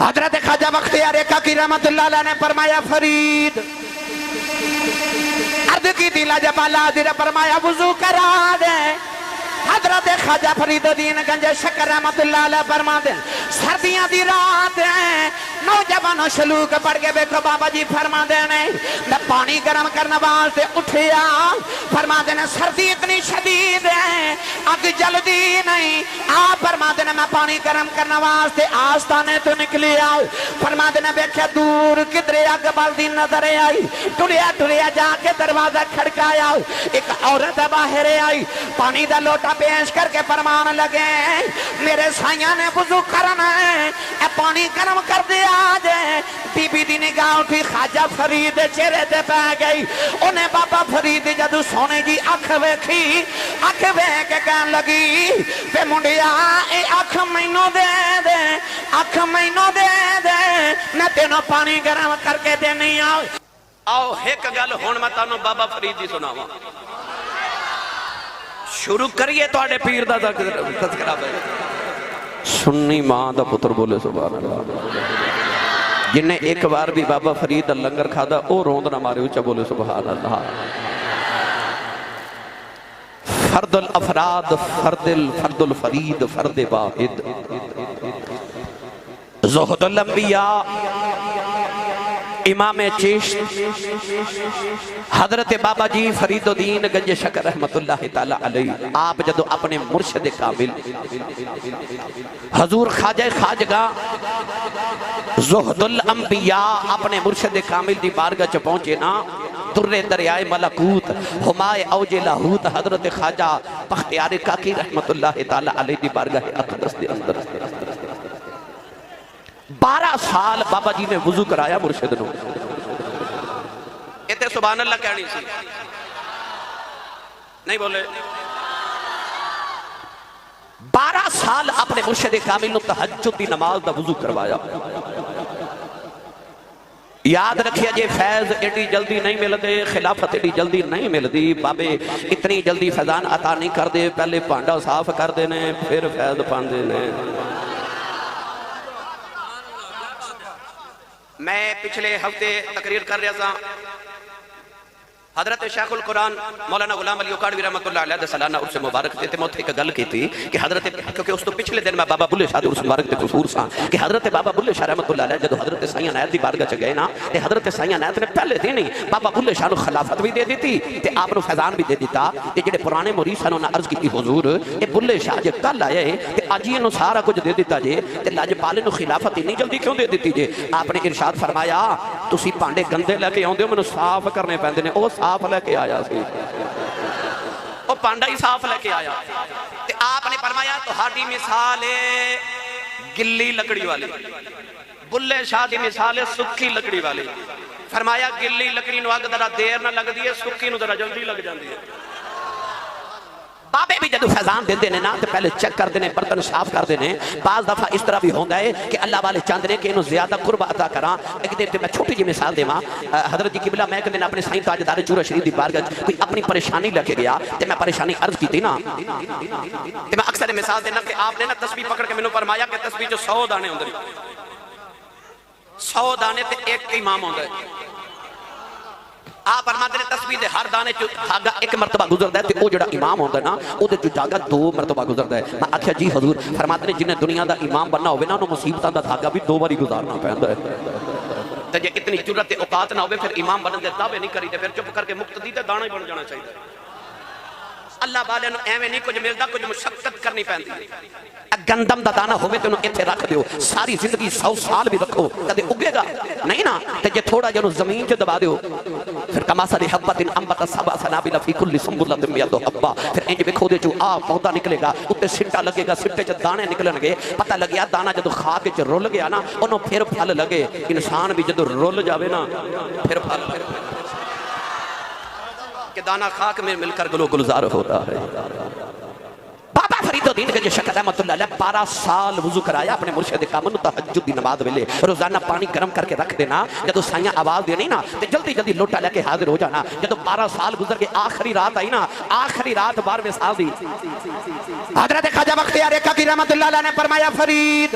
حضرت خواجہ بختیار کاکی رحمت اللہ علیہ نے فرمایا فرید عرض کی تھی لاجپال حاضر فرمایا وضو کرا دے حضرت خواجہ فرید الدین گنج شکر رحمت اللہ علیہ فرما دیں سردیاں دی رات ہیں نوجوانوں شلوک پڑھ کے بیکھو بابا جی فرما دینے میں پانی گرم کرنا واسطے اٹھیا فرما دینے سردی اتنی شدید ہے اگ جلدی نہیں آپ فرما دینے میں پانی گرم کرنا واسطے آستانے تو نکلی آؤ فرما دینے بیکھے دور کدرے اگ بلدی نظر آئی ٹلیا جا کے دروازہ کھڑکایا ایک عورت باہر آئی پانی دا لوٹا پیش کر کے فرمان لگے میرے سائیاں نے وضو کرنا ہے اے پانی گرم کر دیا جائے بی بی دی نگاہ اٹھی خواجہ فرید چہرے دے پہ گئی انہیں بابا فرید جدو سونے جی اکھ ویکھی اکھ ویک کے کہن لگی پہ منڈیا اے اکھ مینوں دے دے اکھ مینوں دے دے میں تینوں پانی گرم کر کے دے نہیں آؤ ایک گل ہون میں تانوں بابا فرید دی سناواں شروع کریے تو آڑے پیر دا تذکرہ بے سنی ماں دا پتر بولے سبحان اللہ جنہیں ایک بار بھی بابا فرید لنگر کھادا او روند نہ مارے اچھا بولے سبحان اللہ فرد الافراد فرد الفرید فرد واحد زہد الانبیاء امام چشت حضرت بابا جی فرید الدین گنج شکر رحمت اللہ تعالیٰ علیہ آپ جدو اپنے مرشد کامل حضور خواجہ خواجگاہ زہد الانبیاء اپنے مرشد کامل دی بارگاہ چ پہنچے نا در دریائے ملکوت ہمائے اوج لاہوت حضرت خواجہ بختیار کاکی رحمت اللہ تعالیٰ علیہ دی بارگاہ اقدس دے اندر 12 سال بابا جی نے وضو کرایا مرشد نو ایتے سبحان اللہ کہنی سی نہیں بولے 12 سال اپنے مرشد کامل نو تہجد دی نماز دا وضو کروایا یاد رکھیا جے فیض ایڈی جلدی نہیں مل دے خلافت ایڈی جلدی نہیں مل دی بابے اتنی جلدی فیضان عطا نہیں کر دے پہلے پانڈا صاف کر دینے پھر فیض پان دینے میں پچھلے ہفتے تقریر کر رہا تھا حضرت شیخ القرآن مولانا غلام علی اکاڑوی رحمت اللہ علیہ سالانہ عرص مبارک دیتے موت ایک گل کی تھی کہ حضرت کیونکہ اس تو پچھلے دن میں بابا بلے شاہ عرص مبارک دے قصور سا کہ حضرت بابا بلے شاہ رحمت اللہ علیہ جدو حضرت سائیں عنایت دی بارگاہ چ گئے نا تے حضرت سائیں عنایت نے پہلے دن ہی بابا بلے شاہ نو خلافت بھی دے دیتی تے آپ نو فیضان بھی دے دیتا تے جڑے پرانے مرید سن انہاں عرض کی حضور اے بلے شاہ جے کل آئے تے اج ہی نو سارا کچھ دے دیتا جے تے لاجپال نو خلافت اتنی جلدی کیوں دے دیتی جے آپ نے ارشاد فرمایا تسی پانڈے گندے لے کے اوندے ہو مینوں صاف کرنے پیندے نے او صاف لے کے آیا وہ پانڈا ہی صاف لے کے آیا تے آپ نے فرمایا تو ہاڈی مثال ہے گلی لکڑی والی بلے شاہ دی مثال ہے سکھی لکڑی والی فرمایا گلی لکڑی نو اگ ذرا دیر نہ لگ دی ہے سکھی نو ذرا جلدی لگ جاندی ہے بابے بھی جدو فیضان دے دینے نا تو پہلے چیک کر دینے برتن صاف کر دینے بعض دفعہ اس طرح بھی ہوندہ ہے کہ اللہ والے چاند نے کہ انہوں زیادہ قرب عطا کران ایک دن میں چھوٹی جی مثال دے ماں حضرت جی قبلہ میں ایک دن اپنے سائیں تاجدار چورہ شریف دی بارگاہ کوئی اپنی پریشانی لے کے گیا تو میں پریشانی عرض کی تھی نا تو میں اکثر مثال دینا کہ آپ نے نا تسبیح پکڑ کے میں نے فرمایا کہ تسبیح جو 100 دانے ہوندے 100 دانے تے ایک امام ہوندے آپ فرماتے ہیں تسبیح دے ہر دانے جو دھاگا ایک مرتبہ گزردا ہے تے او جڑا امام ہوندا ہے نا او دے جو دھاگا 2 مرتبہ گزردا ہے میں آکھیا جی حضور فرماتے ہیں جنہیں دنیا دا امام بننا ہوے نا انہوں مصیبتاں دا دھاگا بھی 2 باری گزارنا پیندا ہے تے جے اتنی جرت تے اوقات نہ ہوے پھر امام بنن دے دعوے نہیں کری تے پھر چپ کر کے مقتدی تے دانا ہی بن جانا چاہیے اللہ والے نو ایویں نہیں کچھ ملدا کچھ مشقت کرنی پیندی گندم دا دانا ہوئے تو انہوں ایتھے رکھ دیو ساری زندگی 100 سال بھی رکھو کدے اگے گا نہیں نا تے جے تھوڑا جنو زمین چ دبا دیو پھر کماسا دی حبت انبت سبع سنابل فی کل سنبلۃ مئۃ حبہ پھر انج ویکھو دے چو پودا نکلے گا اوتے سٹا لگے گا سٹے چ دانے نکلن گے پتہ لگیا دانا جدو خاک چ رول گیا نا انہوں پھر پھل لگے انسان بھی جدو رول جاوے نا پھر پھل کہ دانا خاک میں مل کر گلو گلزار ہوتا ہے بابا فرید الدین کے شکر رحمت اللہ علیہ 12 سال وضو کرایا اپنے مرشد کامل تہجد دی نماز ویلے روزانہ پانی گرم کر کے رکھ دینا جدو سائیاں آواز دینی نا تے جلدی جلدی لوٹا لے کے حاضر ہو جانا جدو 12 سال گزر کے آخری رات آئی نا آخری رات 12ویں سال دی حضرت خواجہ بختیار کاکی رحمت اللہ علیہ نے فرمایا فرید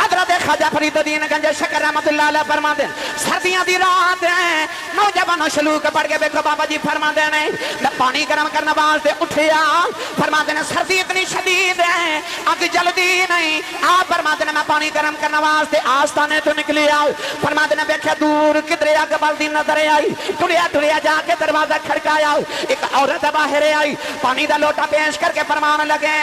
حضرت خواجہ فرید الدین گنج شکر رحمت اللہ علیہ فرما دیں سردیاں دی رات ہے نوجوانوں شلوک پڑھ کے بیکھو بابا جی فرما دیں میں پانی گرم کرنا واسطے اٹھیا فرما دیں سردی اتنی شدید ہے اگ جلدی نہیں آپ فرما دیں میں پانی گرم کرنا واسطے آستانے تو نکلی آؤ فرما دیں بیکھا دور کدرے اگ بلدی نظر آئی ٹریا جا کے دروازہ کھڑکایا ایک عورت باہر آئی پانی دا لوٹا پیش کر کے فرمان لگے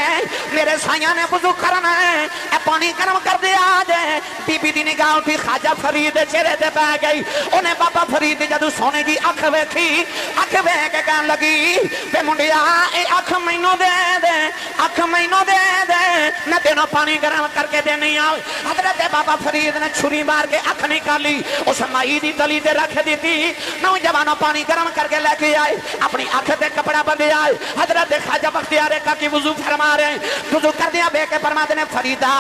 میرے سائیاں نے وضو کرنا ہے اے پانی گرم کر دیا آجے بی بی دی نگاہ اٹھی خواجہ فرید چہرے تے پہ گئی انہیں بابا فرید جدو سونے دی اکھ ویکھی اکھ ویکھ کے کہن لگی بے منڈیا اے اکھ مینوں دے دے اکھ مینوں دے دے میں تینوں پانی گرم کر کے دینی آؤ حضرت بابا فرید نے چھری مار کے اکھ نکالی اس مائی دی تلی تے رکھ دیتی نوجوانوں پانی گرم کر کے لے کے آئے اپنی اکھ تے کپڑا بندے آئے حضرت خواجہ بختیار کا کی وضو فرما رہے ہیں وضو کر دیا بے کے فرما دینے فریدہ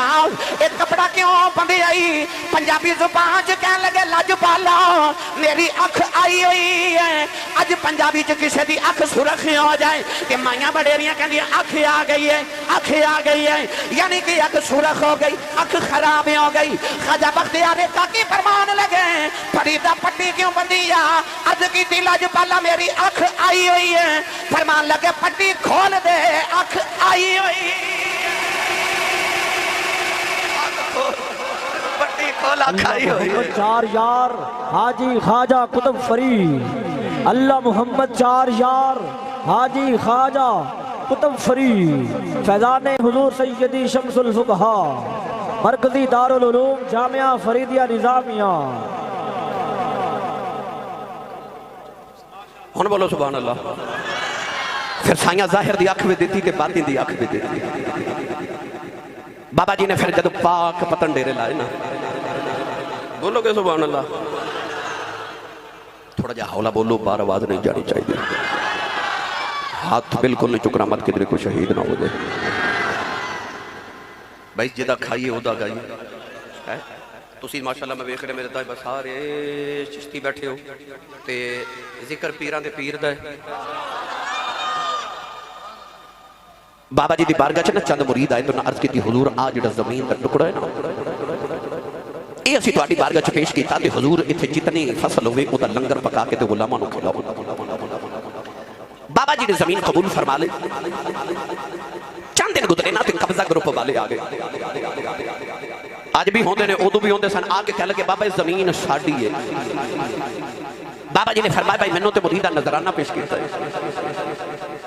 ایک کپڑا کیوں بندے آئی پنجابی زبان چ کہن لگے لج پالا میری اکھ آئی ہوئی ہے اج پنجابی چ کسی دی اکھ سرخ ہو جائے کہ مائیاں بڑیریاں کہندی اکھ آ گئی ہے اکھ آ گئی ہے یعنی کہ اکھ سرخ ہو گئی اکھ خراب ہو گئی خواجہ بختیار کاکی فرمان لگے فریدہ پٹی کیوں بندی اج کی دی لج پالا میری اکھ آئی ہوئی ہے فرمان لگے پٹی کھول دے اکھ آئی ہوئی محمد چار یار حاجی خواجہ قطب فرید اللہ محمد چار یار حاجی خواجہ قطب فرید فیضان حضور سیدی شمس الفقہا مرکزی دارالعلوم جامعہ فریدیہ نظامیہ ہن بولو سبحان اللہ پھر سائیاں ظاہر دی اکھ بھی دیتی کہ باطن دی اکھ بھی دیتی بابا جی نے پھر جدو پاک پتن ڈیرے لائے نا بولو کہ سبحان اللہ تھوڑا جا حولا بولو بار آواز نہیں جانی چاہیے ہاتھ بالکل نہیں چکنا مت کدھر کو شہید نہ ہو جائے بھائی جدہ کھائیے ہودا گائیے تسی ماشاءاللہ میں بیکھ رہے میرے دائیں بس سارے چشتی بیٹھے ہو تے ذکر پیران دے پیر دائے بابا جی دی بارگاہ چنا چند مرید آئے تو نہ عرض کی تھی حضور آج جڑا زمین کا ٹکڑا ہے نا اے اسی تو آٹی بارگاہ چ پیش کیتا تے حضور اتھے جتنی فصل ہوئے او دا لنگر پکا کے تے غلاماں نو کھلاؤ بابا جی نے زمین قبول فرما لے چند دن گزرے نا تے قبضہ گروپ والے آگے آج بھی ہوندے نے ادو بھی ہوندے سن آگے کہہ لگے بابا اس زمین ساڈی ہے بابا جی نے فرمایا بھائی منوں تے مریدہ نظرانہ پیش کیتا ہے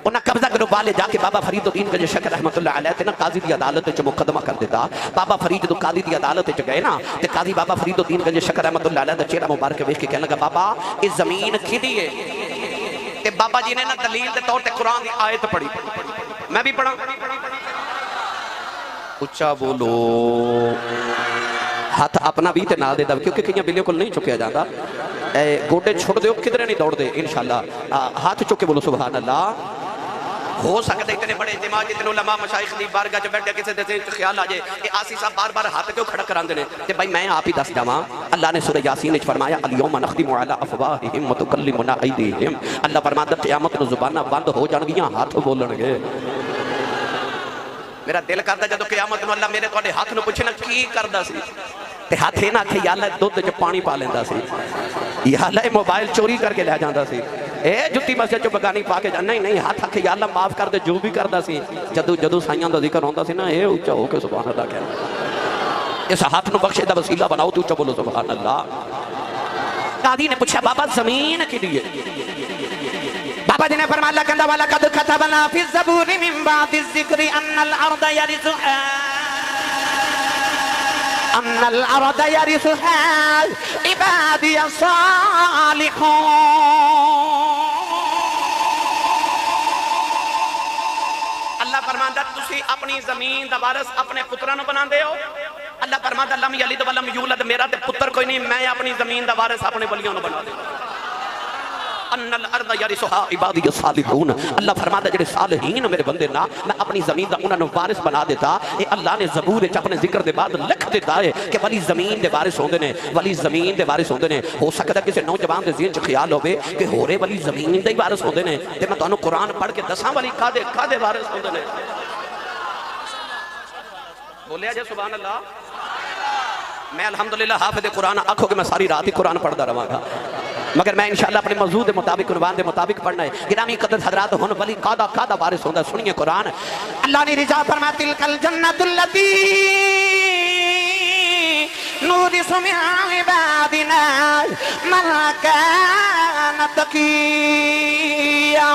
انہاں قبضہ گروپ والے جا کے بابا فرید الدین گنج شکر رحمت اللہ علیہ تے نا قاضی دی عدالت چ مقدمہ کر دیتا بابا فرید جو قاضی دی عدالت چ گئے نا تے قاضی بابا فرید الدین گنج شکر رحمت اللہ علیہ دا چہرہ مبارک ویکھ کے کہنے لگا بابا اس زمین کھدی ہے تے بابا جی نے نا دلیل دے طور تے قرآن دی آیت پڑھی میں بھی پڑھا اچھا بولو ہاتھ اپنا بھی تے نال دے دا کیونکہ کئیاں بلیوں کو نہیں چکیا جاتا گوٹے چھوڑ دے کدھر نہیں دوڑ دے انشاءاللہ ہاتھ چکے بولو سبحان اللہ ہو سکتے اتنے بڑے اجتماع جتنے علماء مشائخ دی بارگاہ چ بیٹھے کسی دے خیال آ جائے کہ آسی صاحب بار بار ہاتھ کیوں کھڑا کراندے نے تے بھائی میں آپ ہی دس جاواں اللہ نے سورہ یاسین وچ فرمایا الیوم نختم علی افواہہم وتکلمنا ایدیہم اللہ فرماتا قیامت نو زباناں بند ہو جان گیاں ہاتھ بولن گے میرا دل کردا جدوں قیامت نو اللہ میرے تواڈے ہاتھ نو پوچھے نا کی کردا سی تے ہاتھ نہ کہ یا اللہ دودھ وچ پانی پا لیندا سی یا اللہ موبائل چوری کر کے لے جاندا سی اے جتی مسجد چ بگانی پا کے نہیں نہیں ہاتھ آکھے یا اللہ معاف کر دے جو بھی کردا سی جدوں سائیاں دا ذکر ہوندا سی نا اے اونچا ہو کے سبحان اللہ کہنا اس ہاتھ نو بخشے دا وسیلہ بناؤ تو اونچا بولو سبحان اللہ قاضی نے پوچھا بابا زمین کے لیے بابا جی نے فرمایا لقد ولقد كتبنا في الزبور من بعد الذكر ان الارض يرثها عبادي الصالحون اللہ فرماندا تسی اپنی زمین دا وارث اپنے پتراں نو بناندے ہو اللہ فرماندا لم یلد ولم یولد میرا تے پتر کوئی نہیں میں اپنی زمین دا وارث اپنے ولیوں نو بنا دے ان الارض یرثها عبادی الصالحون اللہ فرماتا جڑے صالحین میرے بندے نا میں اپنی زمین دا انہاں نو وارث بنا دیتا اے اللہ نے زبور وچ اپنے ذکر دے بعد لکھ دیتا ہے کہ ولی زمین دے وارث ہوندے نے ولی زمین دے وارث ہوندے نے ہو سکدا کسے نوجوان دے ذہن چ خیال ہوے کہ ہورے ولی زمین دے وارث ہوندے نے تے میں تانوں قرآن پڑھ کے دساں ولی کادے وارث ہوندے نے بولیا جے سبحان اللہ. میں الحمدللہ حافظ قرآن آنکھوں کہ میں ساری رات ہی قرآن پڑھتا رہا گا، مگر میں انشاءاللہ اپنے موضوع دے مطابق عنوان دے مطابق پڑھنا ہے. گرامی قدر حضرات ہن ولی قادہ وارث ہوندا. سنیے قرآن. اللہ نے رضا فرمایا تلک الجنت اللتی نورث من عبادنا من كان تقيا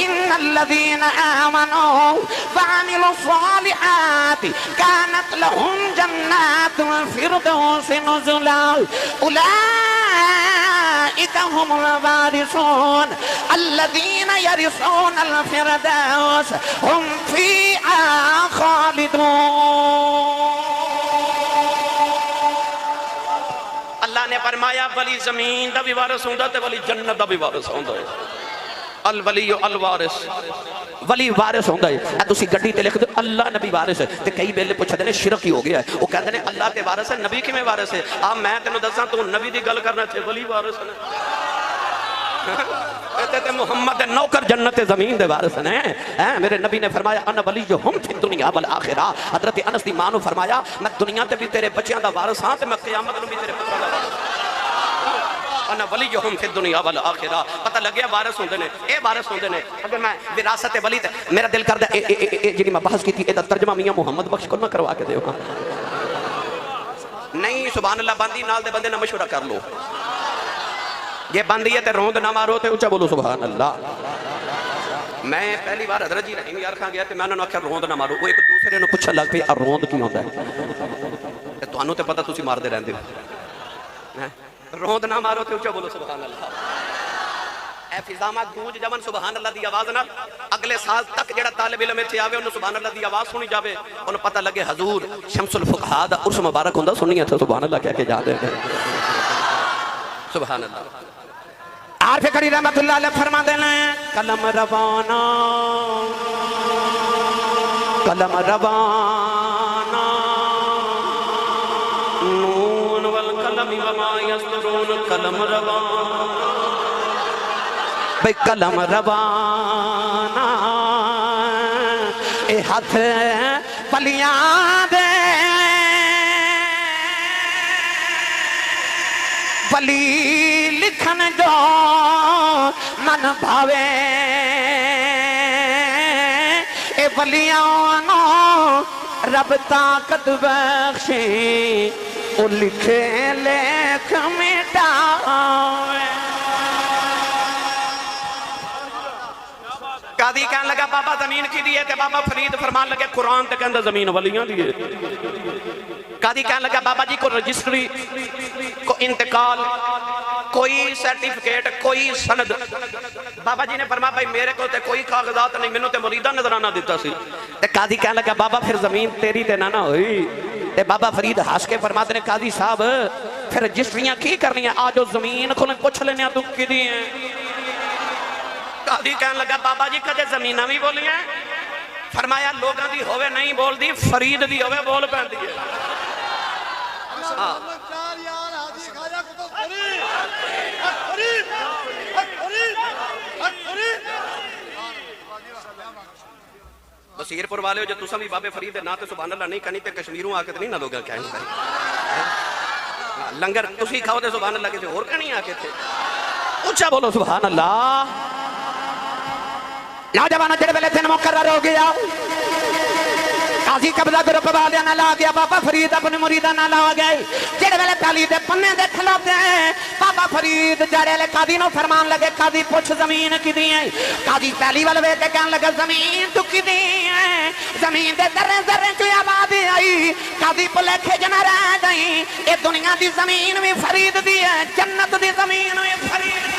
ان الذين امنوا وعملوا الصالحات كانت لهم جنات الفردوس نزلا اولئك هم الوارثون الذين يرثون الفردوس هم فيها خالدون. اللہ نے فرمایا ولی زمین دا بھی وارث ہوندا تے ولی جنت دا بھی وارث ہوندا ہے. الولی الوارث، ولی وارث ہوندا ہے. تسی گڈی تے لکھ دو اللہ نبی وارث ہے تے کئی ویلے پوچھدے نے شرک ہی ہو گیا ہے. وہ کہندے نے اللہ تے وارث ہے، نبی کیویں وارث ہے؟ میں تینوں دساں تو نبی دی گل کرنا چاہے ولی وارث ہے. کہتے تھے محمد نوکر جنت زمین دے وارث ہیں. میرے نبی نے فرمایا انا ولیہم فی الدنیا والآخرہ. حضرت انس دی ماں نو فرمایا میں دنیا تے بھی تیرے بچیاں دا وارث ہاں تے میں قیامت نو بھی تیرے پتراں دا وارث ہاں. انا ولیہم فی الدنیا والآخرہ. پتہ لگیا وارث ہوندے نے، اے وارث ہوندے نے. اگر میں وراثت ولی تے میرا دل کردا جڑی میں بحث کیتی اے دا ترجمہ میاں محمد بخش کو میں کروا کے دیو. نہیں سبحان اللہ باندی نال دے بندے نہ مشورہ کر لو. یہ باندی ہے تے روند نہ مارو تے اونچا بولو سبحان اللہ. میں پہلی بار حضرت جی رحیم یار خان گیا تے میں انہوں نے آکھیا روند نہ مارو. وہ ایک دوسرے نے پوچھا لگ پئی روند کی ہوندا ہے؟ تے تانوں تے پتہ تسی ماردے رہندے ہو. روند نہ مارو تے اونچا بولو سبحان اللہ. اے فضامہ گونج جمن سبحان اللہ دی آواز نال اگلے سال تک جڑا طالب علم ایتھے آوے انہوں سبحان اللہ دی آواز سنی جاوے انہوں پتہ لگے حضور شمس الفقہا دا عرس مبارک ہوندا سنی تے سبحان اللہ کہہ کے جا دے. سبحان اللہ. عارف کری رحمت اللہ علیہ فرما دینا قلم روانہ قلم روانہ نون والقلم وما یسطرون. قلم روانہ بھئی قلم روانہ اے ہاتھ پلیاں دے ولی لکھن جو من بھاوے اے ولیاں رب طاقت بخشے او لکھے لکھ مٹاوے. قاضی کہنے لگا بابا زمین کی دیئے تے بابا فرید فرمان لگے قرآن تے کہندہ زمین ولیاں دیئے. قاضی کہنے لگا بابا جی کو رجسٹری کو انتقال کوئی سرٹیفکیٹ کوئی سند. بابا جی نے فرمایا بھائی میرے کو تے کوئی کاغذات نہیں میں نے تے مریدہ نظرانہ دیتا سی. تے قاضی کہنے لگا بابا پھر زمین تیری تے نہ ہوئی. تے بابا فرید ہاس کے فرماتے نے قاضی صاحب پھر رجسٹریاں کی کرنی ہیں آج زمین کو پوچھ لینے تو کی دی ہیں. قاضی کہنے لگا بابا جی کدے زمینہ بھی بولی ہیں؟ فرمایا لوگاں دی ہوئے نہیں بول دی فرید دی ہوئے بول پہن دی ہے. بصیر پور والے ہو جو تسا بھی بابے فرید نہ تے سبحان اللہ نہیں کہنی تے کشمیروں آ کے نہیں نہ لوگاں کہیں گے لنگر تسی کھاؤ تے سبحان اللہ کے اور کہنی آ کے تھے. اونچا بولو سبحان اللہ. نوجوانوں جڑے ویلے دن مقرر ہو گیا قاضی قبضہ گروپ والے نہ لا گیا بابا فرید اپنے مریدہ نہ لا گئے. جڑے ویلے پہلی دے پنے دے کھلوتے ہیں بابا فرید جڑے لے قاضی نو فرمان لگے قاضی پوچھ زمین کی دی ہے. قاضی پہلی والے وے تے کہن لگا زمین تو کی دی ہے زمین دے ذرے ذرے کوئی آبادی آئی. قاضی پلیکھے جنہ رہ گئی اے دنیا دی زمین بھی فرید دی ہے جنت دی زمین بھی فرید دی.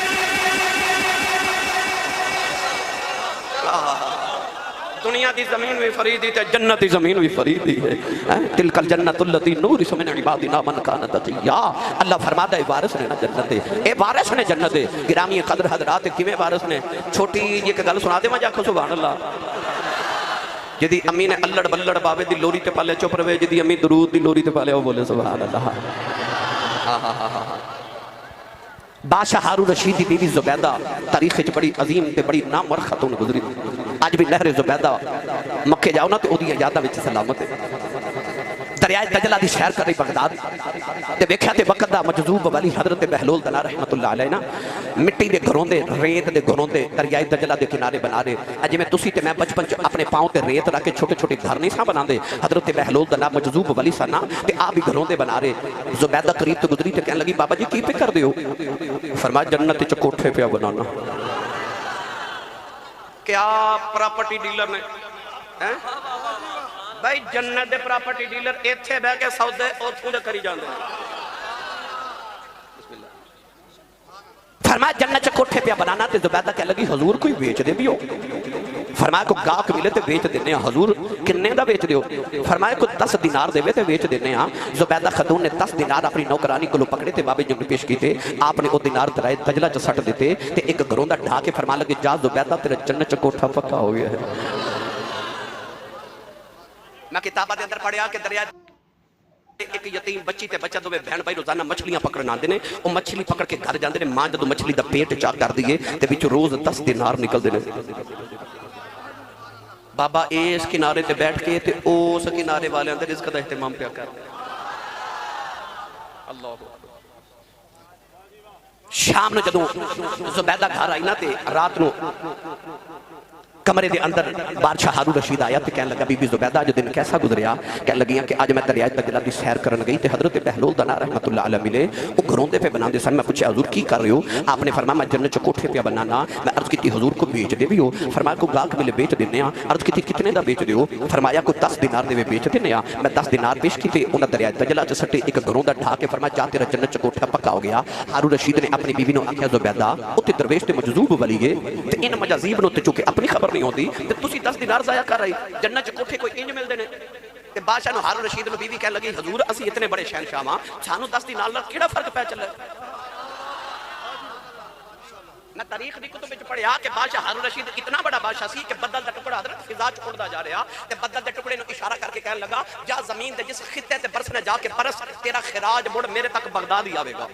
دنیا دی زمین بھی فریدی تے جنت دی زمین بھی فریدی ہے. تلک الجنت اللتی نورث من عبادنا من کان تقیا. اللہ فرماتا ہے وارث نے نا جنت دے اے وارث نے جنت دے. گرامی قدر حضرات کیویں وارث نے چھوٹی یہ کہ گل سنا دے میں جاکھو سبحان اللہ. جدی امی نے الڑ بلڑ بابے دی لوری تے پالے چپ روے جدی امی درود دی لوری تے پالے وہ بولے سبحان اللہ. بادشاہ ہارون رشید دی بیوی زبیدہ تاریخ وچ بڑی عظیم تے بڑی نامور خاتون گزری. اج بھی نہر زبیدہ مکے جاؤ نا تے اودی یاداں وچ سلامت ہے. دریائے دجلہ دی سیر کر رہی بغداد تے ویکھیا تے وقت دا مجذوب ولی حضرت بہلول دنا رحمت اللہ علیہ نا مٹی دے گھروں دے ریت دے گھروں دے دریائے دجلہ دے کنارے بنا رہے اجے میں تسی تے میں بچپن چ اپنے پاؤں تے ریت رکھ کے چھوٹے چھوٹے گھر نہیں سا بنا دے حضرت بہلول دنا مجذوب ولی سا نا تے آپ بھی گھروں دے بنا رہے زبیدہ قریب تو گزری تے کہنے لگی بابا جی کی پہ کر دیو فرمایا جنت چ کوٹھے پہ بنانا کیا پراپرٹی ڈیلر نے بھائی جنت دے پراپرٹی ڈیلر ایتھے بہ کے سودے اوتھوں دے کری جاندے فرمایا جنت چ کوٹھے پہ بنانا تے زبیدہ کہنے لگی حضور کوئی بیچ دے بھی ہو فرمایا کو گاہک ملے تے بیچ دینے ہیں حضور کنے دا بیچ دیو فرمایا کو 10 دینار دے تے بیچ دینے ہیں زبیدہ خاتون نے 10 دینار اپنی نوکرانی کو پکڑے تے بابے جنگ پیش کیتے آپ نے او دینار درائے دجلہ چ سٹ دیتے تے ایک گھروں دا ڈھا کے فرما لگے جا زبیدہ تیرا جنت چ کوٹھا پکا ہو گیا ہے میں کتابہ دے اندر پڑھیا کہ دریا ایک یتیم بچی تے بچہ دو بہن بھائی روزانہ مچھلیاں پکڑنا آندے نے او مچھلی پکڑ کے گھر جاندے نے ماں جدو مچھلی دا پیٹ چاک کر دیئے تے وچ روز 10 دینار نکل دے نے بابا اس کنارے تے بیٹھ کے تے اس کنارے والے اندر رزق دا اہتمام پیا کر اللہ شام نو جدو زبیدہ گھر آئی نا تے رات نو کمرے دے اندر بادشاہ ہارون رشید آیا تے کہنے لگا بی بی زبیدہ آج دن کیسا گزریا کہنے لگیاں کہ آج میں دریائے دجلہ دی سیر کرن گئی تے حضرت بہلول دنا رحمت اللہ علیہ ملے وہ گھروں دے پہ بناندے سن میں پوچھے حضور کی کر رہے ہو آپ نے فرمایا میں جنت چ کوٹھے پہ بنانا میں عرض کی حضور کو بیچ دے بھی ہو فرمایا کو گاہک ملے بیچ دینے ہاں عرض کی کتنے دا بیچ دے ہو فرمایا کو 10 دینار دے بیچ دینے ہاں میں 10 دینار پیش کی تے انہاں دریائے دجلہ چ سٹے ایک گھروں دا ڈھا کے فرمایا جا تیرا جنت چ کوٹھا پکا ہو گیا ہارون رشید نے اپنی بیوی نو آکھیا زبیدہ اوتے درویش تے مجذوب ولی گئے تے ان مجاذیب نو تے چونکہ اپنی خبر نہیں ہوندی تے تسی 10 دینار ضائع کر رہی جنت چ کوٹھے کوئی انج مل دے نے تے بادشاہ نو ہارون رشید نو بیوی کہنے لگی حضور اسی اتنے بڑے شہنشاہ ہاں سانو 10 دینار نال کیڑا فرق پے چلے میں تاریخ دی کتب وچ پڑھیا کہ بادشاہ ہارون رشید اتنا بڑا بادشاہ سی کہ بدل دا ٹکڑا حضرت فضا چ اڑدا جا رہا تے بدل دے ٹکڑے نو اشارہ کر کے کہنے لگا جا زمین دے جس خطے تے برسنے جا کے برس تیرا خراج مڑ میرے تک بغداد ہی آوے گا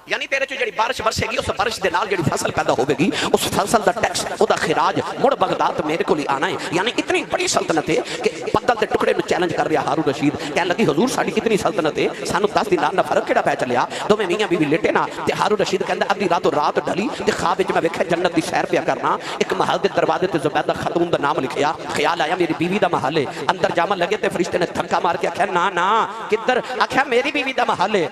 یعنی تیرے چو جڑی بارش برسے گی اس بارش دے نال جڑی فصل پیدا ہوگے گی اس فصل دا ٹیکس او دا خراج مڑ بغداد میرے کو لی آنا ہے یعنی اتنی بڑی سلطنت ہے کہ بدل دے ٹکڑے نو چیلنج کر رہا ہارون رشید کہنے لگی حضور ساڈی اتنی سلطنت ہے سانو 10 دینار دا فرق کیڑا پے چلیا دو میں میاں بیوی لیٹے نا تے ہارون رشید کہندا ادھی رات ڈھلی تے خواب وچ میں ویکھیا جنت دی سیر پیا کرنا ایک محل دے دروازے تے زبیدہ خاتون دا نام لکھیا خیال آیا میری بیوی دا محل ہے اندر جامن لگے تے فرشتے نے دھکا مار کے آکھیا نا نا کدھر آکھیا میری بیوی دا محل ہے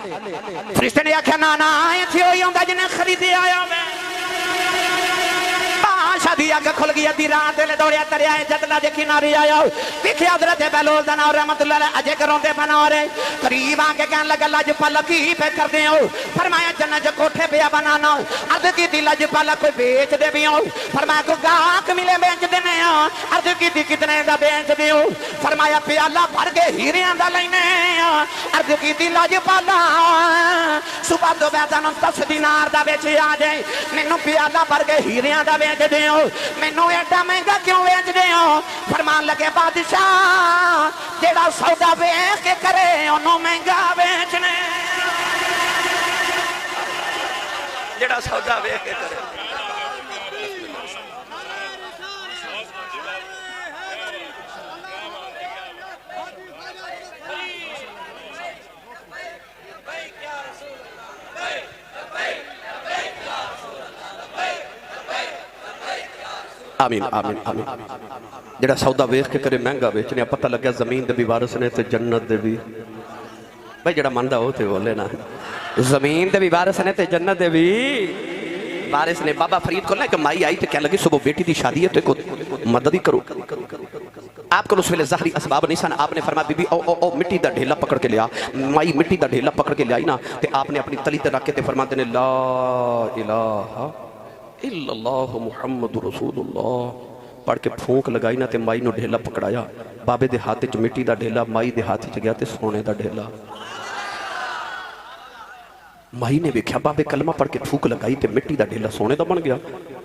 فرشتے نے آکھیا نا نا ایتھے ہوئی ہوندا جنہیں خریدے آیا میں شادی آگے کھل گئی ادھی رات دے دوڑیا دریائے دجلہ دے کنارے آیا دیکھے حضرت بہلول دنا رحمت اللہ علیہ اجے گھروں دے بنا رہے قریب آ کے کہنے لگا لج پالا کی پہ کر دے ہو فرمایا جنت چ کوٹھے پہ بنانا عرض کی تھی لج پالا کوئی بیچ دے بھی ہو فرمایا کو گاہک ملے بیچ دینے ہو عرض کی تھی کتنے دا بیچ دے ہو فرمایا پیالہ بھر کے ہیریاں دا لینے عرض کی تھی لج پالا صبح دو بیعتانوں 10 دینار دا بیچ آ جائے مینوں پیالہ بھر کے ہیریاں دا بیچ دے ہو مینوں ایڈا مہنگا کیوں بیچ دے ہو فرمان لگے بادشاہ جیڑا سودا بیچ کے کرے انہوں مہنگا بیچنے جیڑا سودا بیچ کے کرے آمین آمین آمین جڑا سودا ویکھ کے کرے مہنگا بیچنے پتہ لگیا زمین دے بھی وارث نے تے جنت دے بھی بھائی جڑا مندا ہو تے بولے نا زمین دے بھی وارث نے تے جنت دے بھی وارث نے بابا فرید کو کہ مائی آئی تے کہنے لگی صبح بیٹی دی شادی ہے تو مدد ہی کرو آپ کو اس ویلے ظاہری اسباب نہیں سن آپ نے فرمایا بی بی او مٹی دا ڈھیلا پکڑ کے لیا مائی مٹی دا ڈھیلا پکڑ کے لے آئی نا تے آپ نے اپنی تلی تے رکھ کے تے فرماتے نے لا الہ الا اللہ محمد رسول اللہ پڑھ کے پھونک لگائی نا تے مائی نو ڈھیلا پکڑایا بابے دے ہاتھ وچ مٹی دا ڈھیلا مائی دے ہاتھ وچ گیا تے سونے دا ڈھیلا مائی نے ویکھیا بابے کلمہ پڑھ کے پھونک لگائی تے مٹی دا ڈھیلا سونے دا بن گیا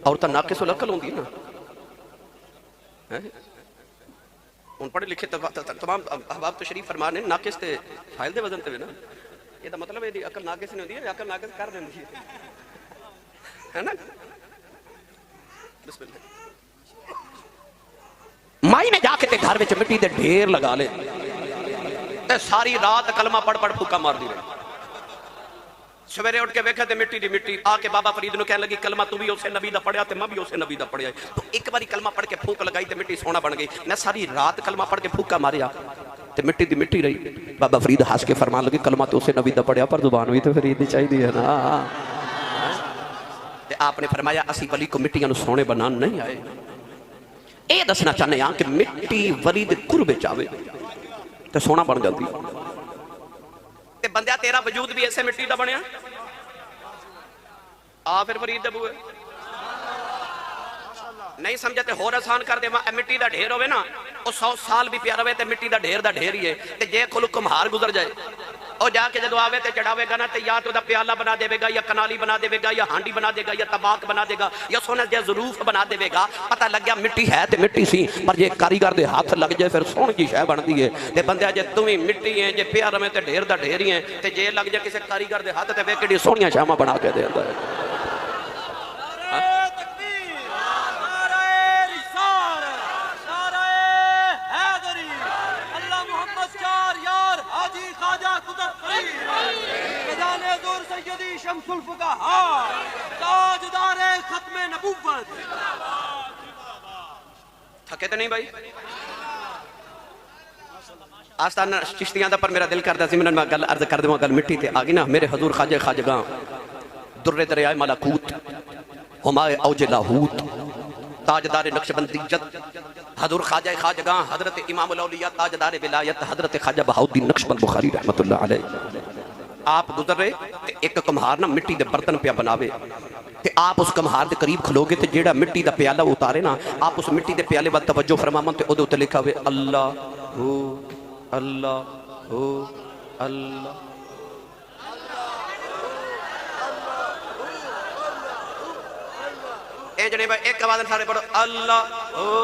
اور تا ناقص العقل ہوندی نا ان پڑھے لکھے تمام احباب تشریف فرمانے ناقص تے فائل دے وزن تے نا یہ دا مطلب ہے عقل ناقص نہیں ہوندی ہے عقل ناقص کر دیندی ہے نا بسم اللہ مائی نے جا کے تے گھر وچ مٹی دے ڈھیر لگا لے تے ساری رات کلمہ پڑھ پڑھ پھوکا مار دی رہی سویرے اٹھ کے ویکھا تے مٹی دی مٹی آ کے بابا فرید نو کہنے لگی کلمہ تو بھی اسے نبی دا پڑھیا تے میں بھی اسے نبی دا پڑھیا تو ایک باری کلمہ پڑھ کے پھوک لگائی تے مٹی سونا بن گئی میں ساری رات کلمہ پڑھ کے پھوکا ماریا تے مٹی دی مٹی رہی بابا فرید ہنس کے فرمان لگے کلمہ تو اسے نبی دا پڑھیا پر زبان بھی تو فرید دی چاہیے نا تے آپ نے فرمایا اسی ولی کو مٹیاں نو سونے بنان نہیں آئے اے دسنا چاہنے ہاں کہ مٹی ولی دے قرب چاہے تے سونا بن جاتی تے بندیا تیرا وجود بھی ایسے مٹی دا بنیا پھر فرید دبو ہے نہیں سمجھتے ہو آسان کر دے مٹی دا ڈھیر ہوئے نا وہ 100 سال بھی پیارا ہوئے تے مٹی دا ڈھیر ہی ہے تے جے کھلو کمہار گزر جائے اور جا کے جدو آوے تے چڑھاوے گا نا تے یا تو دا پیالہ بنا دے گا یا کنالی بنا دے گا یا ہانڈی بنا دے گا یا طباق بنا دے گا یا سونا جے ظروف بنا دے گا پتہ لگ گیا مٹی ہے تے مٹی سی پر جے کاریگر دے ہاتھ لگ جائے پھر سون کی شے بن دی ہے تے بندہ جے تمہیں مٹی ہیں جے پیار میں تے ڈھیر دا ڈھیر ہی ہیں تے جے لگ جائے کسے کاریگر دے ہاتھ تے وے کیڑی سونیاں شاماں بنا کے دے ہے شمس الفقہاء تاجدار ختم نبوت تھکے تو نہیں بھائی آستانہ چشتیاں دا پر میرا دل کرتا زمینن میں گل عرض کر دوں گل مٹی تے آگی نا میرے حضور خواجہ خواجگاں در دریائے ملکوت ہمائے اوج لاہوت تاجدار نقشبندیت حضور خواجہ خواجگاں حضرت امام الاولیاء تاجدار ولایت حضرت خواجہ بہاؤالدین نقشبند بخاری رحمت اللہ علیہ آپ گزر رہے تے ایک کمہار نا مٹی دے برتن پیا بناوے تے آپ اس کمہار دے قریب کھلوگے تے جیڑا مٹی دا پیالہ اتارے نا آپ اس مٹی دے پیالے وقت توجہ فرمامن تے ادھے لکھا ہوئے اللہ ہو اللہ ہو اللہ اے جنے بھائی ایک آواز سارے پڑھو اللہ ہو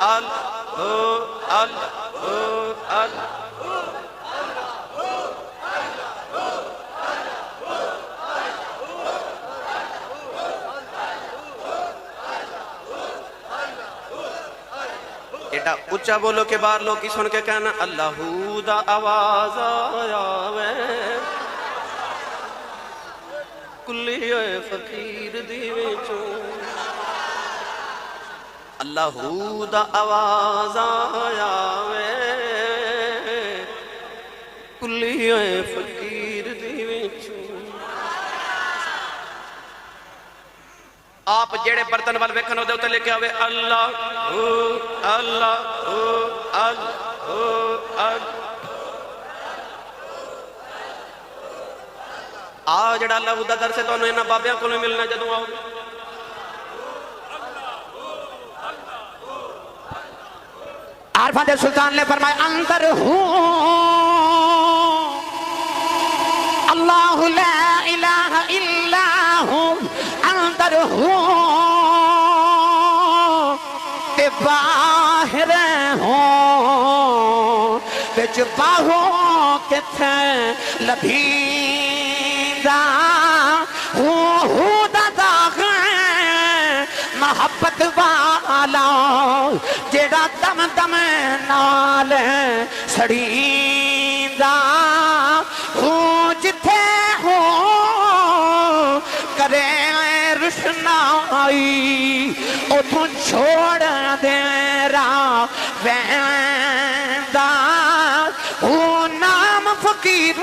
اللہ ہو اللہ ہو اللہ ایڈا اچھا بولو کہ بار لوگ کی سن کے کہنا اللہ دا آواز آیا وے کلی فقیر دیوے چون اللہ دا آواز آیا وے کلی فقیر دیوے چون آپ جیڑے برتن وال ویکھن دے اوتے لکھیا ہوئے اللہ ہو اللہ ہو اللہ ہو اللہ آ جڑا اللہ دا درس ہے تو انہاں بابیاں کولوں ملنا جدوں آؤ عارفہ دے سلطان نے فرمایا اندر ہوں اللہ لا الہ الا ہوں اندر ہوں تے باہر ہوں بچ باہوں کتھے لبھیدہ ہوں دا داغیں محبت والا جیڑا دم دم نال سڑیندہ ہوں جتھے ہوں کرے رشنائی اتھوں چھوڑ دے راہ ویندہ ہوں نام فقیر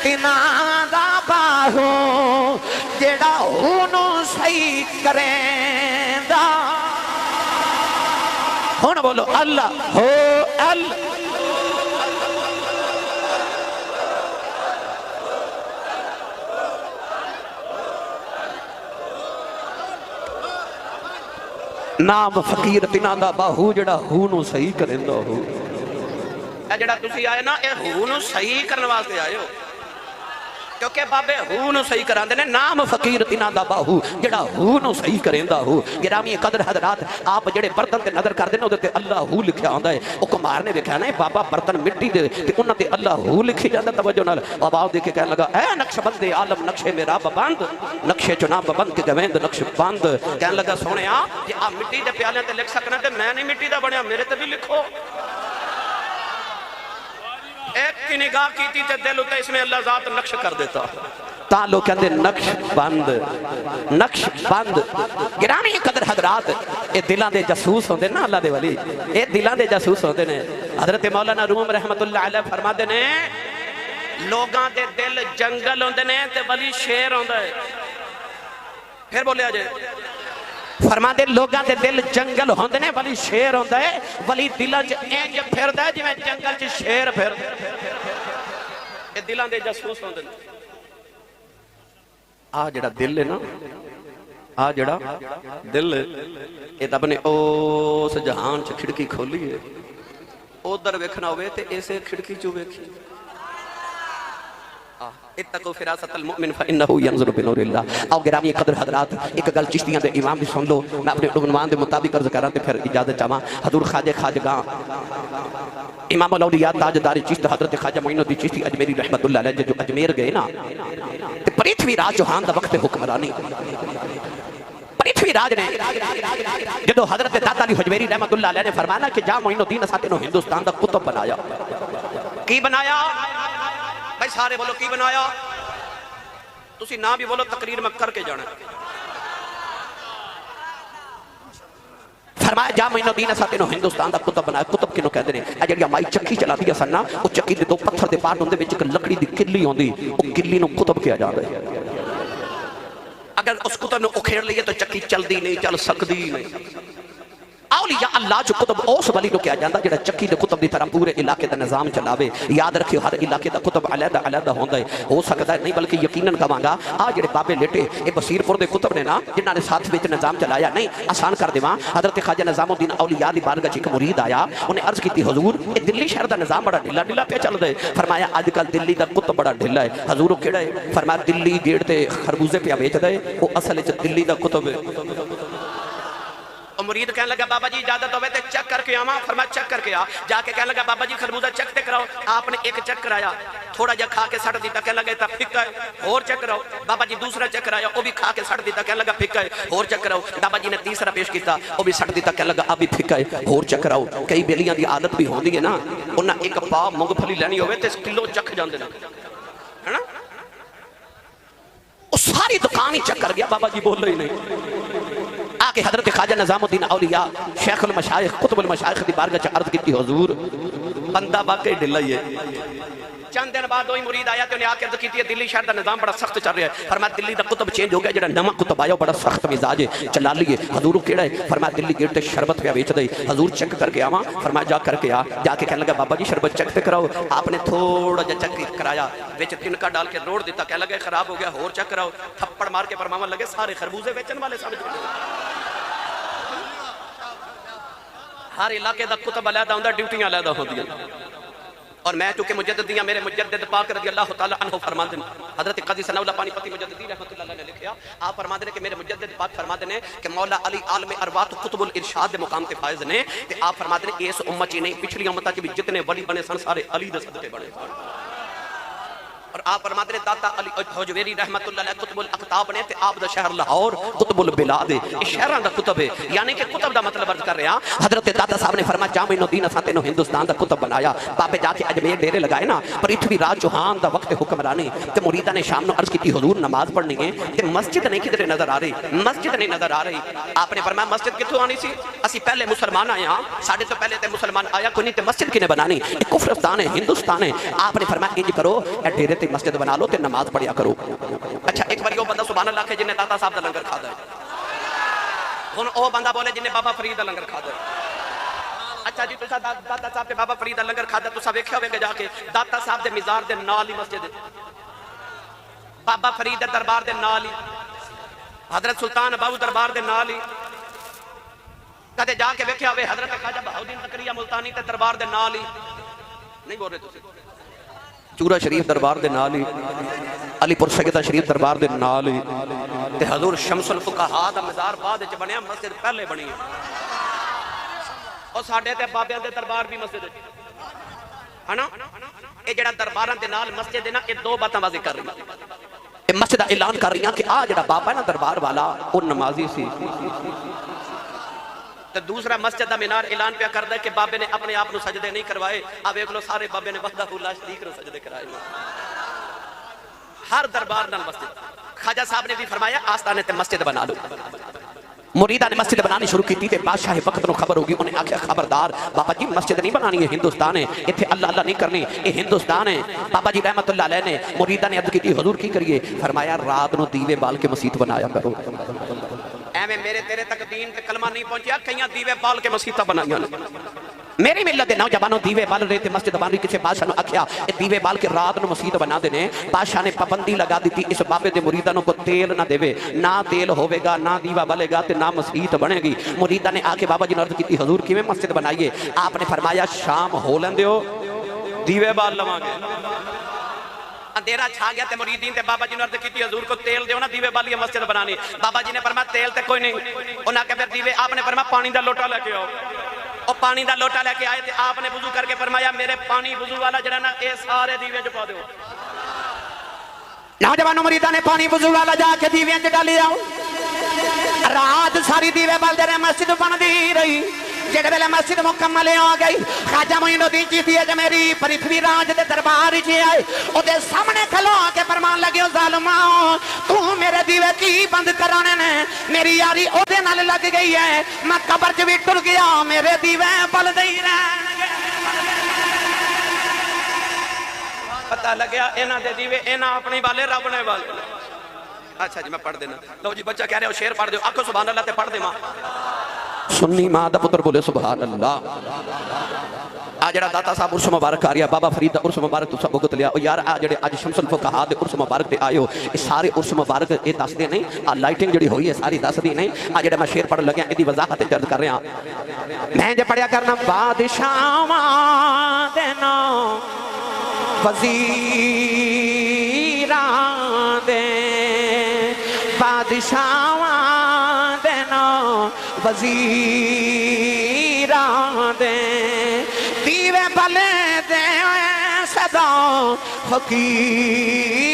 تینا دا باہو جیڑا ہونوں صحیح کریں دا ہونا بولو اللہ ہو اللہ نام فقیر تینا دا باہو جڑا ہونوں صحیح کریں دا ہو اے جڑا تسی آئے نا اے ہونوں صحیح کرنے واسطے آئے ہو کیونکہ بابے ہونوں صحیح کران دے نے نام فقیر تینا دا باہو جڑا ہونوں صحیح کریں دا ہو گرامی قدر حضرات آپ جڑے برتن تے نظر کر دینا تے اللہ ہو لکھیا آندا ہے او کمار نے دیکھا نا بابا برتن مٹی دے تے انہاں تے اللہ ہو لکھی جاندا توجہ نال آواز دے کے کہنے لگا اے نقش بند عالم نقشے میرا بند نقشے چنا بند کے گویند نقش بند کہنے لگا سونیا کہ آپ مٹی دے پیالے تے لکھ سکنا تے میں نہیں مٹی دا بنیا میرے تے بھی لکھو ایک کی نگاہ کی تھی تے دل ہوتا اس میں اللہ ذات نقش کر دیتا تا لوگ کہتے نقش بند گرامی قدر حضرات اے دلان دے جاسوس ہوندے نا اللہ دے ولی اے دلان دے جاسوس ہوندے نے حضرت مولانا روم رحمت اللہ علیہ فرما دے نے لوگاں دے دل جنگل ہوندے نے تے ولی شیر ہوندے پھر بولے آجے فرما دے لوگاں دے دل جنگل ہوندے نے ولی شیر ہوندے ولی دلان انج پھر دے جو میں جنگل چ شیر پھر اے دلان دے جاسوس ہوندے نے جڑا دل ہے نا جڑا دل ہے یہ تب نے اس جہان چ کھڑکی کھولی ہے ادھر ویکھنا ہوئے تے اسے کھڑکی چو ویکھی اتقوا فراست المؤمن فانه ينظر بنور اللہ او گرامی قدر حضرات ایک گل چشتیاں دے امام دی سن لو میں اپنے عنوان دے مطابق عرض کراں تے پھر اجازت چاہواں حضور خواجگاں امام الاولیاء تاجدار چشت حضرت خواجہ معین الدین چشتی اجمیری رحمت اللہ علیہ جو اجمیر گئے نا تے پرتھوی راج چوہان دا وقت حکمرانی پرتھوی راج نے جدو حضرت داتا علی حجویری رحمت اللہ علیہ نے فرمانا کہ جا معین الدین اساتہ نے ہندوستان دا قطب بنایا کی بنایا بھائی سارے بولو کی بنایا تسی نہ بھی بولو تقریر میں کر کے جانا فرمایا جا معین الدین اساتہ نے ہندوستان دا قطب بنایا قطب کنوں کہتے ہیں اے جڑی مائی چکی چلا دیا سننا او چکی دے دو پتھر دے پارٹ ہوندے وچ ایک لکڑی دی کلی ہوندی او کلی نو قطب کیا جاندا ہے اگر اس قطب نو اکھیڑ لئے تو چکی چل دی نہیں چل سکدی نہیں اولیاء اللہ جو قطب اس ولی نو کیا جاندا جڑا چکی دے قطب دی طرح پورے علاقے دا نظام چلاوے یاد رکھیو ہر علاقے دا قطب علیحدہ ہوندا ہے ہو سکدا ہے نہیں بلکہ یقیناً کہاں گا جڑے بابے لیٹے اے بصیر پور دے قطب نے نا جنہاں نے ساتھ وچ نظام چلایا نہیں آسان کر دیواں حضرت خواجہ نظام الدین اولیاء دی بارگاہ وچ ایک مرید آیا انہیں عرض کیتی حضور اے دلی شہر دا نظام بڑا ڈھلا پہ چل دے فرمایا اج کل دلی دا قطب بڑا ڈھلا ہے حضور کیڑا ہے فرمایا دلی گیٹ تے خربوزے پہ بیچ دے او اصل وچ دلی دا قطب ہے مرید کہنے لگا بابا جی اجازت ہوئے تے چیک کر کے آواں فرمایا چیک کر کے آ جا کے کہنے لگا بابا جی خربوزہ چیک تے کراؤ آپ نے ایک چیک کرایا تھوڑا جا کھا کے سٹ دیتا کہنے لگا تا پھکا ہے اور چیک کراؤ بابا جی دوسرا چیک کرایا وہ بھی کھا کے سٹ دیتا کہنے لگا پھکا ہے اور چیک کراؤ بابا جی نے تیسرا پیش کیتا وہ بھی سٹ دیتا کہنے لگا اب بھی پھکا ہے اور چیک کراؤ کئی بیلیاں دی عادت بھی ہوندی ہے نا انہاں ایک پا مونگ پھلی لینی ہوئے تے کلو چکھ جاندے ہے نا وہ ساری دکان ہی چک کر گیا بابا جی بول رہی نہیں آکے حضرت خواجہ نظام الدین اولیاء شیخ المشایخ قطب المشایخ دی بارگاہ چ عرض کیتی حضور بندہ واقعی ڈھلا ہی ہے چند دن بعد وہی مرید آیا تو انہیں آکے عرض کیتی ہے دلی شہر دا نظام بڑا سخت چل رہا ہے فرمایا دلی دا قطب چینج ہو گیا جڑا نواں قطب آیا بڑا سخت مزاج ہے چلا لیے حضور کیڑا ہے فرمایا دلی گیٹ تے شربت پہ بیچ دے حضور چیک کر کے آواں فرمایا جا کر کے آ جا کے کہنے لگا بابا جی شربت چیک تے کراؤ آپ نے تھوڑا جا چیک کرایا وچ تنکا ڈال کے روڑ دیتا کہنے لگا خراب ہو گیا اور چیک کراؤ تھپڑ مار کے فرماون لگے سارے خربوزے بیچن والے سمجھ گئے ہر علاقے دا قطب علیحدہ ہوندا ڈیوٹیاں علیحدہ ہوندیاں اور میں چونکہ مجددیاں میرے مجدد پاک رضی اللہ تعالی عنہ فرماتے ہیں حضرت قاضی ثناء اللہ پانی پتی مجددی رحمۃ اللہ علیہ نے لکھا آپ فرماتے ہیں کہ میرے مجدد پاک فرماتے ہیں کہ مولا علی عالم ارواح قطب الارشاد دے مقام تے فائز نے تے آپ فرماتے ہیں اس امت ہی نہیں پچھلی امتاں چ بھی جتنے ولی بنے سن سارے علی دے صدقے بنے اور آپ فرماتے ہیں داتا علی حجویری رحمت اللہ علیہ قطب الاقطاب نے تے آپ دا شہر لاہور قطب البلاد ہے شہراں دا قطب ہے یعنی کہ قطب دا مطلب عرض کر رہے ہیں حضرت داتا صاحب نے فرمایا جا معین الدین اساتہ نے ہندوستان دا قطب بنایا بابے جا کے اجمیر ڈیرے لگائے نا پرتھوی راج چوہان دا وقت حکمرانی تے مریداں نے شام نو عرض کیتی حضور نماز پڑھنی ہے تے مسجد نہیں کدھر نظر آ رہی مسجد نہیں نظر آ رہی آپ نے فرمایا مسجد کتھوں آنی سی اسی پہلے مسلمان آئے ہاں ساڈے تو پہلے تے مسلمان آیا کوئی نہیں تے مسجد کنے بنانی کفرستان ہے ہندوستان ہے آپ نے فرمایا انج کرو اے ڈیرے تے مسجد بنا لو تے نماز پڑھیا کرو اچھا ایک بار وہ بندہ سبحان اللہ کہ جن نے داتا صاحب دا لنگر کھادا ہے ہن او بندہ بولے جن نے بابا فرید دا لنگر کھادا ہے اچھا جی تسا داتا صاحب تے بابا فرید دا لنگر کھادا تسا ویکھیا ہوے جا کے داتا صاحب دے مزار دے نال ہی مسجد ہے بابا فرید دے دربار دے نال ہی حضرت سلطان باو دربار دے نال ہی کدے جا کے ویکھیا ہوے حضرت خواجہ بہاؤالدین زکریا ملتانی تے دربار دے نال ہی نہیں بول رہے تسی چورا شریف دربار دے نال ہی علی پور سیدہ شریف دربار دے نال ہی تے حضور شمس الفقہاء دا مزار بعد وچ بنیا مسجد پہلے بنی اور ساڈے تے بابیاں دے دربار بھی مسجد ہے نا اے جڑا درباراں دے نال مسجد ہے نا اے دو باتاں واضح کر رہی اے مسجد دا اعلان کر رہی ہیں کہ آ جڑا بابا ہے نا دربار والا او نمازی سی تو دوسرا مسجد دا مینار اعلان پہ کردا ہے کہ بابے نے اپنے آپ نو سجدے نہیں کروائے. اب ایک لو سارے بابے نے وحدہ لا شریک نو سجدے کرائے. ہر دربار نال مسجد. خواجہ صاحب نے بھی فرمایا آستانے تے مسجد بنا لو. مریدہ نے مسجد بنانی شروع کی تھی تے بادشاہ وقت نو خبر ہوگی. انہیں آکھیا خبردار بابا جی مسجد نہیں بنانی ہے ہندوستان ہے ایتھے اللہ اللہ نہیں کرنی یہ ہندوستان ہے. بابا جی رحمت اللہ علیہ نے مریدہ نے عرض کی تھی حضور کی کریے. فرمایا رات نو دیوے بال کے مسجد بنایا کرو. ایویں میرے تیرے تک دین تے کلمہ نہیں پہنچیا کئیاں دیوے بال کے مسجد بنائیاں. میری ملت دے نوجوانوں دیوے بال رہے تھے مسجد بن رہی. کسی بادشاہ نے آکھیا دیوے بال کے رات نو مسجد بنا دینے. بادشاہ نے پابندی لگا دی تھی اس بابے دے مریدانوں کو تیل نہ دے. نہ تیل ہوے گا نہ دیوا بلے گا تے نہ مسجد بنے گی. مریدہ نے آ کے بابا جی نے عرض کی تھی حضور کیویں مسجد بنائیے. آپ نے فرمایا شام ہو لیندے ہو دیوے بال لواں گے. اندھیرا چھا گیا تے مریدین تے بابا جی نے عرض کی تھی حضور کو تیل دیو نا دیوے بال یہ مسجد بنانی. بابا جی نے فرمایا تیل تے کوئی نہیں. انہاں کہ پھر دیوے. آپ نے فرمایا پانی دا لوٹا لے کے آؤ. اور پانی دا لوٹا لے کے آئے تھے. آپ نے وضو کر کے فرمایا میرے پانی وضو والا جڑا نا اے سارے دیوے چ پا دیو. نوجوانوں مریداں نے پانی وضو والا جا کے دیوے چ ڈالیا. رات ساری دیوے بال دے مسجد بندی رہی. جڑے ویلے مسجد مکمل ہو گئی خواجہ معین الدین چشتی اجمیری پرتھوی راج دے دربار وچ آئے. او دے سامنے کھلو کے فرمان لگے ظالماں تو میرے دیوے کی بند کرانے نے. میری یاری او دے نال لگ گئی ہے. میں قبر چ بھی ٹر گیا میرے دیوے بل دے ہی رہن گے. پتہ لگیا انہاں دے دیوے انہاں اپنی والے رب نے والے. اچھا جی میں پڑھ دینا. لو جی بچہ کہہ رہے ہو شعر پڑھ دیو. آکھو سبحان اللہ تے پڑھ دے ماں. سنی ماں دا پتر بولے سبحان اللہ. آ جڑا داتا صاحب عرص مبارک آ رہا بابا فرید دا عرص مبارک تو سب بھگت لیا. او یار آ جڑے اج شمس الفقہاء دے عرص مبارک تے آئے ہو یہ سارے عرص مبارک اے دس دے نہیں. آ لائٹنگ جڑی ہوئی ہے ساری دس دی نہیں. آ جڑا میں شعر پڑھ لگیا ایدی وضاحت عرض کر رہا. میں جے پڑھیا کرنا بادشاہاں دے نام وزیراں دے. بادشاہاں دے نام وزیراں دے. دیوے بلے دے صدا فقیراں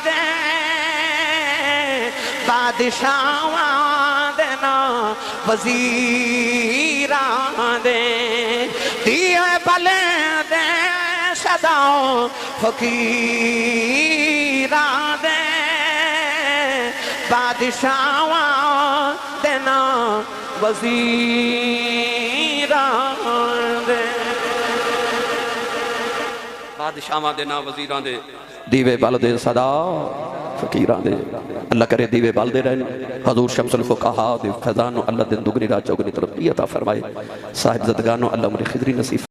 دے. بادشاہاں دے نام وزیراں دے. دیوے بلے دے صدا فقیراں دے. بادشاہاں دے نام وزیراں دے. بادشاہاں دے نام وزیراں دے. دیوے بال دے صدا فقیراں دے. اللہ کرے دیوے بال دے رہن. حضور شمس الفقہاء دے فیضانو اللہ دن دگنی رات چوگنی ترقی عطا فرمائے. صاحب زدگانو اللہ عمر خضری نصیب